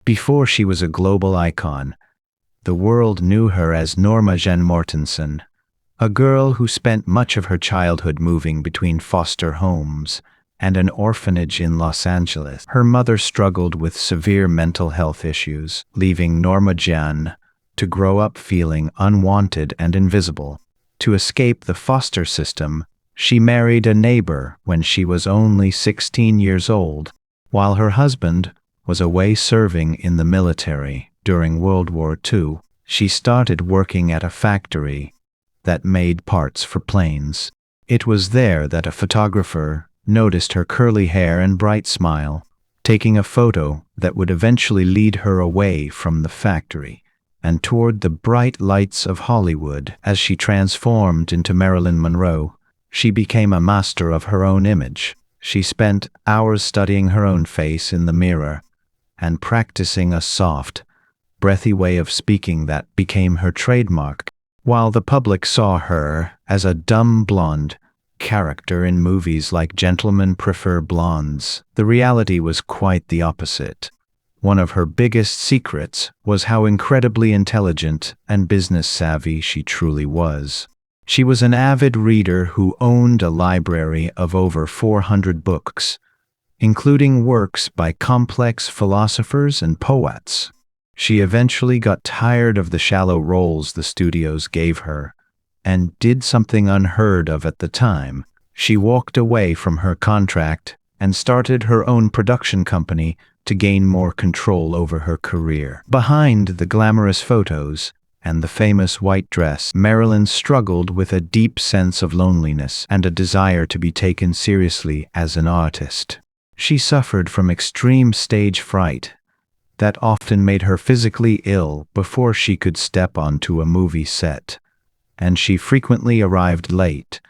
Before she was a global icon, the world knew her as Norma Jean Mortensen, a girl who spent much of her childhood moving between foster homes and an orphanage in Los Angeles. Her mother struggled with severe mental health issues, leaving Norma Jean to grow up feeling unwanted and invisible. To escape the foster system, she married a neighbor when she was only 16 years old, while her husband was away serving in the military during World War II. She started working at a factory that made parts for planes. It was there that a photographer noticed her curly hair and bright smile, taking a photo that would eventually lead her away from the factory and toward the bright lights of Hollywood. As she transformed into Marilyn Monroe, she became a master of her own image. She spent hours studying her own face in the mirror and practicing a soft, breathy way of speaking that became her trademark. While the public saw her as a dumb blonde character in movies like Gentlemen Prefer Blondes, the reality was quite the opposite. One of her biggest secrets was how incredibly intelligent and business-savvy she truly was. She was an avid reader who owned a library of over 400 books, including works by complex philosophers and poets. She eventually got tired of the shallow roles the studios gave her and did something unheard of at the time. She walked away from her contract and started her own production company to gain more control over her career. Behind the glamorous photos and the famous white dress, Marilyn struggled with a deep sense of loneliness and a desire to be taken seriously as an artist. She suffered from extreme stage fright that often made her physically ill before she could step onto a movie set, and she frequently arrived late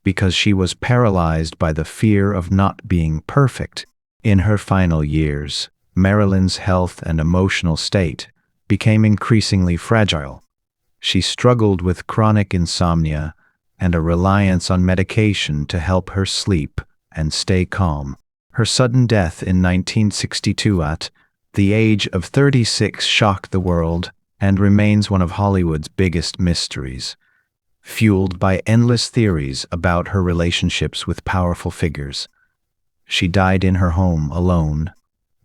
because she was paralyzed by the fear of not being perfect. In her final years, Marilyn's health and emotional state became increasingly fragile. She struggled with chronic insomnia and a reliance on medication to help her sleep and stay calm. Her sudden death in 1962 at the age of 36 shocked the world and remains one of Hollywood's biggest mysteries, fueled by endless theories about her relationships with powerful figures. She died in her home alone,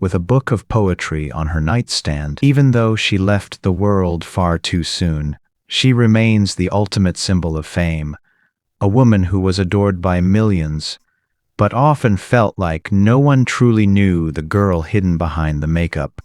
with a book of poetry on her nightstand. Even though she left the world far too soon, she remains the ultimate symbol of fame, a woman who was adored by millions, but often felt like no one truly knew the girl hidden behind the makeup.